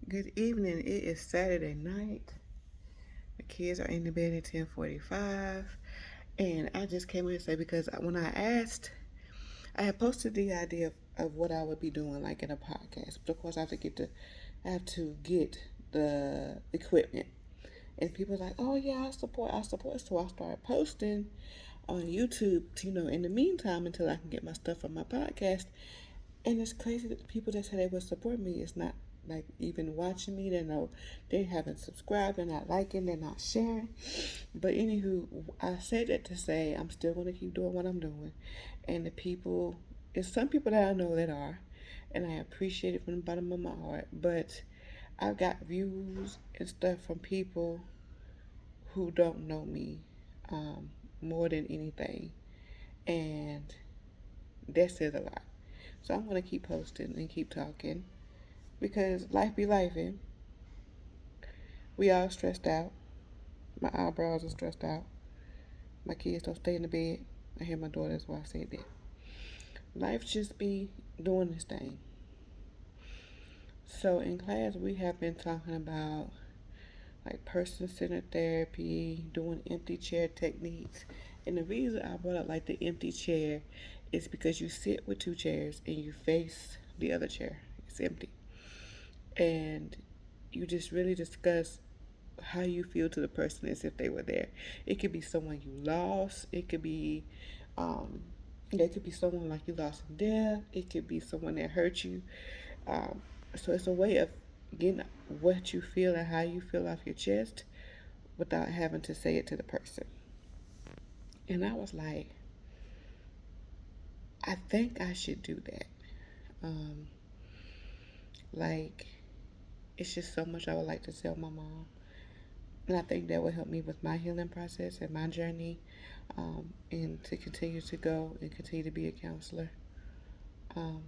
Good evening. It is Saturday night. The kids are in the bed at 10:45, and I just came here to say because when I asked, I had posted the idea of what I would be doing like in a podcast, but of course I have to get the equipment, and people were like, oh yeah, I support. So I started posting on YouTube, in the meantime until I can get my stuff from my podcast. And it's crazy that the people that say they would support me is not like even watching me. They haven't subscribed, they're not liking, they're not sharing. But anywho, I said that to say I'm still gonna keep doing what I'm doing. And the people it's some people that I know that are, and I appreciate it from the bottom of my heart. But I've got views and stuff from people who don't know me um, more than anything. And that says a lot. So I'm gonna keep posting and keep talking because life be life, and we all stressed out. My eyebrows are stressed out. My kids don't stay in the bed. I hear my daughter, that's why I said that. Life just be doing this thing. So in class we have been talking about like person-centered therapy, doing empty chair techniques. And the reason I brought up like the empty chair is because you sit with two chairs and you face the other chair. It's empty. And you just really discuss how you feel to the person as if they were there. It could be someone you lost. Um, it could be someone like you lost in death. It could be someone that hurt you. Um, so it's a way of getting what you feel and how you feel off your chest without having to say it to the person. And I was like, I think I should do that. Um, like, it's just so much I would like to tell my mom. And I think that will help me with my healing process and my journey, and to continue to go and continue to be a counselor. Um,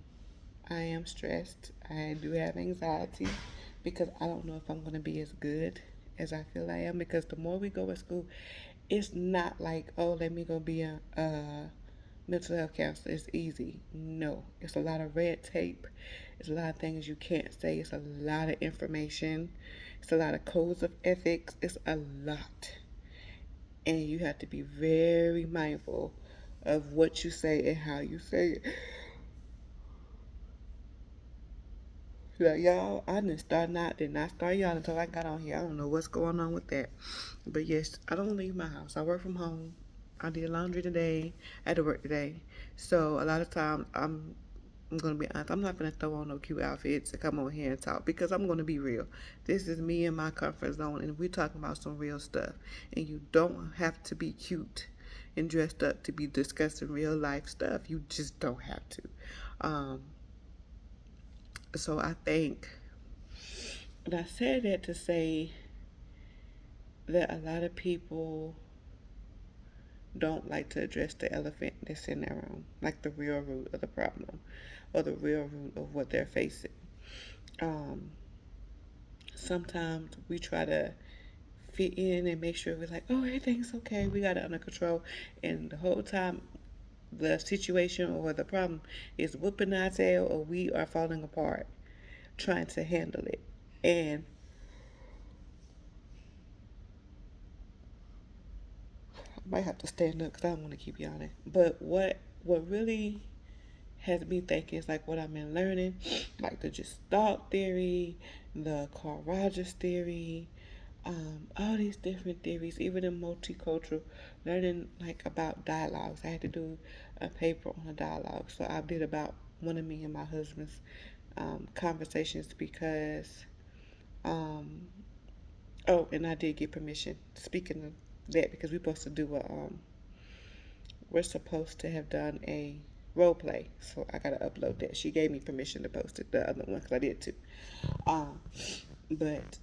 I am stressed. I do have anxiety because I don't know if I'm going to be as good as I feel I am. Because the more we go at school, it's not like, oh, let me go be a mental health counselor. It's easy. No, it's a lot of red tape. It's a lot of things you can't say. It's a lot of information. It's a lot of codes of ethics. It's a lot. And you have to be very mindful of what you say and how you say it. Like, y'all, I did not start y'all until I got on here. I don't know what's going on with that. But yes, I don't leave my house. I work from home. I did laundry today. I had to work today. So a lot of times I'm gonna be honest, I'm not gonna throw on no cute outfits to come over here and talk because I'm gonna be real. This is me in my comfort zone and we're talking about some real stuff. And you don't have to be cute and dressed up to be discussing real life stuff. You just don't have to. Um, so I think, and I said that to say that a lot of people don't like to address the elephant that's in their room, like the real root of the problem or the real root of what they're facing. Um, Sometimes we try to fit in and make sure we're like, oh, everything's okay, we got it under control, and the whole time the situation or the problem is whooping our tail or we are falling apart trying to handle it. And I might have to stand up because I don't want to keep yawning. But what really has me thinking is like what I've been learning, like the Gestalt theory, the Carl Rogers theory, all these different theories, even in multicultural, learning like about dialogues. I had to do a paper on a dialogue, so I did about one of me and my husband's conversations because, um, oh, and I did get permission. Speaking of that, because we're supposed to have done a role play, so I gotta upload that. She gave me permission to post it, the other one, because I did too. Um, but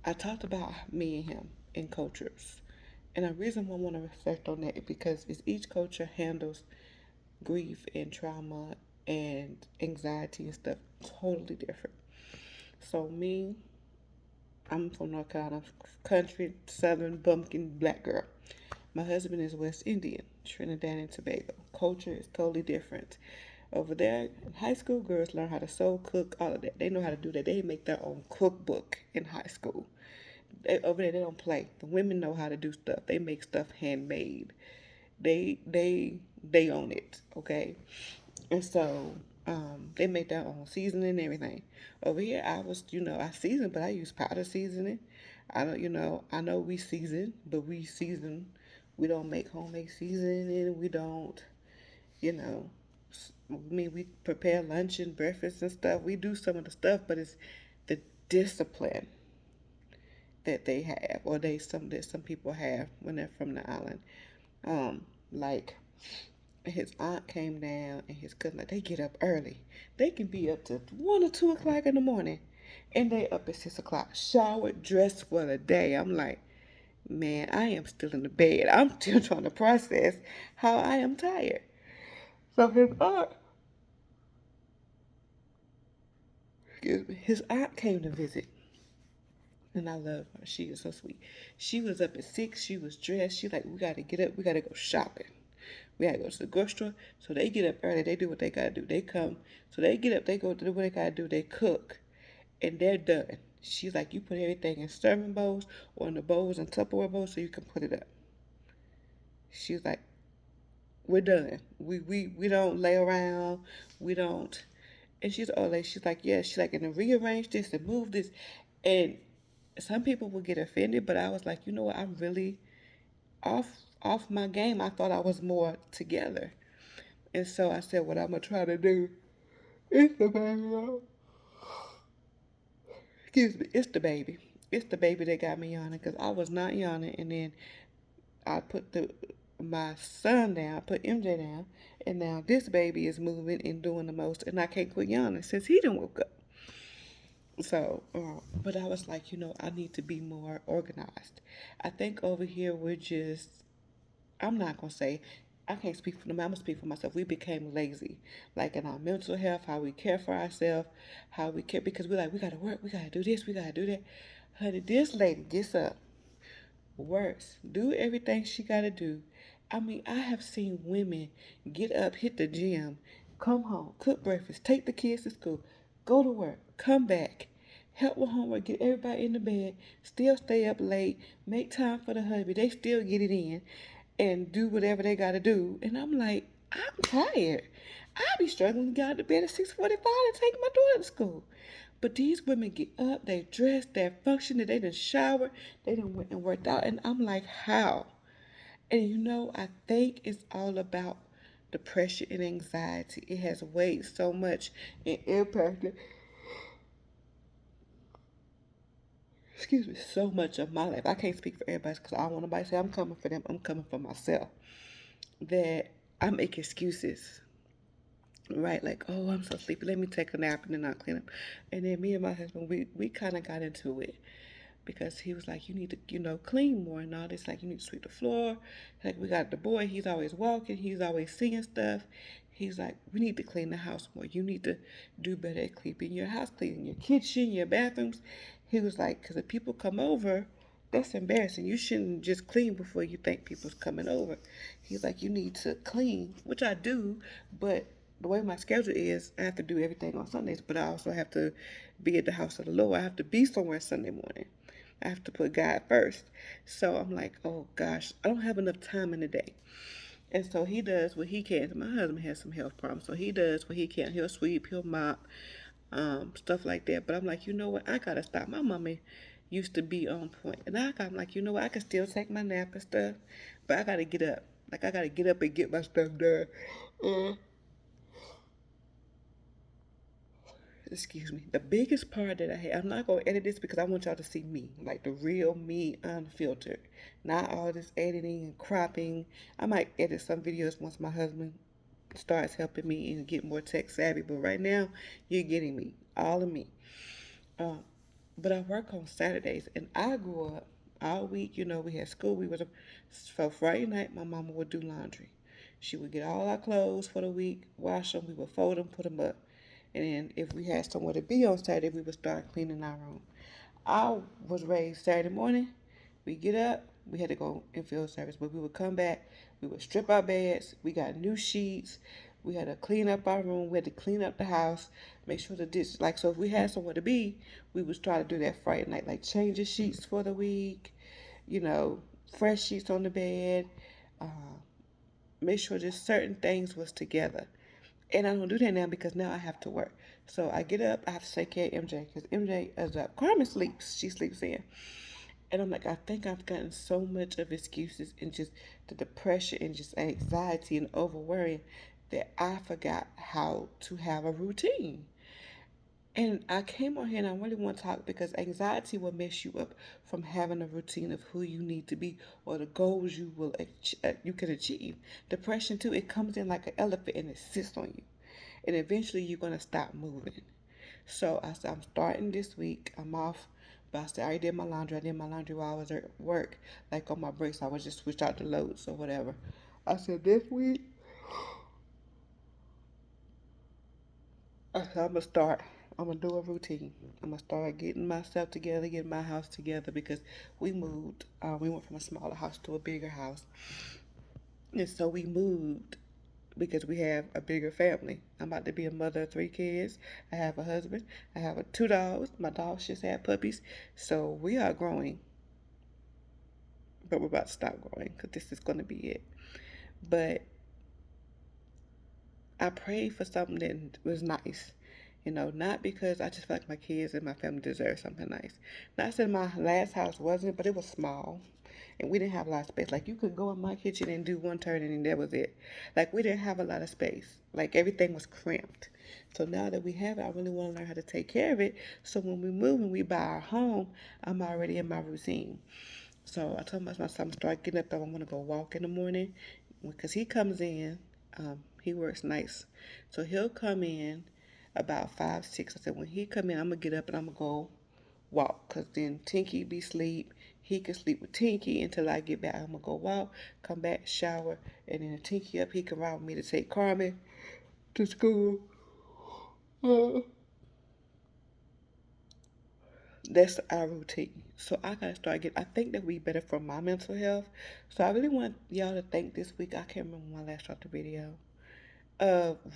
I talked about me and him in cultures, and the reason why I want to reflect on that is because each culture handles grief and trauma and anxiety and stuff totally different. So me, I'm from North Carolina, country, southern bumpkin black girl. My husband is West Indian, Trinidad and Tobago. Culture is totally different. Over there, high school girls learn how to sew, cook, all of that. They know how to do that. They make their own cookbook in high school. Over there, they don't play. The women know how to do stuff. They make stuff handmade. They own it. Okay, and so they make their own seasoning and everything. Over here, I was, I season, but I use powder seasoning. I don't, I know we season, but we season. We don't make homemade seasoning, and we don't, you know, I mean, we prepare lunch and breakfast and stuff. We do some of the stuff, but it's the discipline that they have, or that some people have when they're from the island. Like his aunt came down and his cousin, like, they get up early. They can be up to 1 or 2 o'clock in the morning, and they up at 6 o'clock, showered, dressed for the day. I'm like, man, I am still in the bed. I'm still trying to process how I am tired. So his aunt came to visit, and I love her. She is so sweet. She was up at 6. She was dressed. She like, we gotta get up. We gotta go shopping. We gotta go to the grocery store. So they get up early. They do what they gotta do. They come. So they get up. They go to do what they gotta do. They cook, and they're done. She's like, you put everything in serving bowls or in the bowls and Tupperware bowls so you can put it up. She's like, we're done. We don't lay around. We don't. And she's all like, she's like, yeah. She's like, and to rearrange this and move this, and some people will get offended, but I was like, you know what? I'm really off my game. I thought I was more together, and so I said, what I'm gonna try to do is the baby. Excuse me, it's the baby. It's the baby that got me yawning because I was not yawning, and then I put my son down, I put MJ down, and now this baby is moving and doing the most, and I can't quit yawning since he didn't woke up. So, but I was like, I need to be more organized. I think over here we're just, I'm not going to say, I can't speak for them, I'm going to speak for myself. We became lazy, like in our mental health, how we care for ourselves, how we care, because we're like, we got to work, we got to do this, we got to do that. Honey, this lady gets up, works, do everything she got to do. I mean, I have seen women get up, hit the gym, come home, cook breakfast, take the kids to school, go to work, come back, help with homework, get everybody in the bed, still stay up late, make time for the hubby. They still get it in and do whatever they got to do. And I'm like, I'm tired. I be struggling to get out of bed at 6:45 to take my daughter to school. But these women get up, they dress, they're functioning, they done showered, they done went and worked out. And I'm like, how? And I think it's all about depression and anxiety. It has weighed so much and impacted, excuse me, so much of my life. I can't speak for everybody because I don't want nobody to say I'm coming for them. I'm coming for myself. That I make excuses, right? Like, oh, I'm so sleepy. Let me take a nap and then I'll clean up. And then me and my husband, we kind of got into it because he was like, you need to, clean more and all this. Like, you need to sweep the floor. Like, we got the boy, he's always walking, he's always seeing stuff. He's like, we need to clean the house more. You need to do better at cleaning your house, cleaning your kitchen, your bathrooms. He was like, because if people come over, that's embarrassing. You shouldn't just clean before you think people's coming over. He's like, you need to clean, which I do, but the way my schedule is, I have to do everything on Sundays, but I also have to be at the house of the Lord. I have to be somewhere Sunday morning. I have to put God first. So I'm like, oh gosh, I don't have enough time in the day. And so he does what he can. My husband has some health problems, so he does what he can. He'll sweep, he'll mop, stuff like that. But I'm like, you know what? I gotta stop. My mommy used to be on point, and I'm like, you know what? I can still take my nap and stuff, but I gotta get up. Like I gotta get up and get my stuff done. Uh, excuse me. The biggest part that I had, I'm not gonna edit this because I want y'all to see me, like the real me, unfiltered, not all this editing and cropping. I might edit some videos once my husband starts helping me and get more tech savvy, but right now you're getting me, all of me. Um, but I work on Saturdays, and I grew up all week. We had school. So Friday night, my mama would do laundry. She would get all our clothes for the week, wash them. We would fold them, put them up, and then if we had somewhere to be on Saturday, we would start cleaning our room. I was raised Saturday morning. We get up. We had to go in field service, but we would come back. We would strip our beds. We got new sheets. We had to clean up our room. We had to clean up the house, make sure the dish, like, so if we had somewhere to be, we would try to do that Friday night, like change the sheets for the week, you know, fresh sheets on the bed, uh, make sure just certain things was together. And I don't do that now because now I have to work. So I get up, I have to take care of MJ because MJ is up. Carmen sleeps, she sleeps in. And I'm like, I think I've gotten so much of excuses and just the depression and just anxiety and over worrying that I forgot how to have a routine. And I came on here and I really want to talk because anxiety will mess you up from having a routine of who you need to be or the goals you can achieve. Depression too, it comes in like an elephant and it sits on you, and eventually you're gonna stop moving. So I said I'm starting this week. I'm off, but I said I already did my laundry. I did my laundry while I was at work, like on my breaks. I would just switch out the loads or whatever. I said this week I said, I'm gonna start. I'm gonna do a routine. I'm gonna start getting myself together, getting my house together because we moved. We went from a smaller house to a bigger house, and so we moved because we have a bigger family. I'm about to be a mother of 3 kids. I have a husband. I have 2 dogs. My dogs just had puppies, so we are growing. But we're about to stop growing because this is gonna be it. But I prayed for something that was nice. You know, not because I just feel like my kids and my family deserve something nice. Not saying my last house wasn't, but it was small. And we didn't have a lot of space. Like, you could go in my kitchen and do one turn and that was it. Like, we didn't have a lot of space. Like, everything was cramped. So now that we have it, I really want to learn how to take care of it. So when we move and we buy our home, I'm already in my routine. So I told my son, start getting up and I'm going to go walk in the morning because he comes in. He works nights. So he'll come in about 5, 6. I said, when he come in, I'm going to get up and I'm going to go walk because then Tinky be sleep. He can sleep with Tinky until I get back. I'm going to go walk, come back, shower, and then Tinky up, he can ride with me to take Carmen to school. Uh, that's our routine. So I gotta start getting. I think that we better for my mental health. So I really want y'all to think this week. I can't remember when I last dropped the video.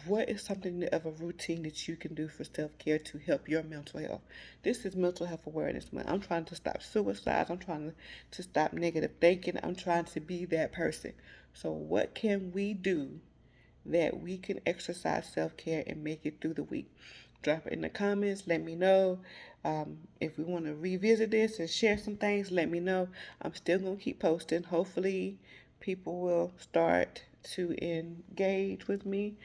What is something of a routine that you can do for self care to help your mental health? This is Mental Health Awareness Month. I'm trying to stop suicide. I'm trying to stop negative thinking. I'm trying to be that person. So what can we do that we can exercise self-care and make it through the week? Drop it in the comments. Let me know. If we want to revisit this and share some things, let me know. I'm still going to keep posting. Hopefully, people will start to engage with me.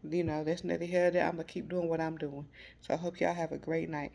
You know, that's neither here nor there. I'm going to keep doing what I'm doing. So I hope y'all have a great night.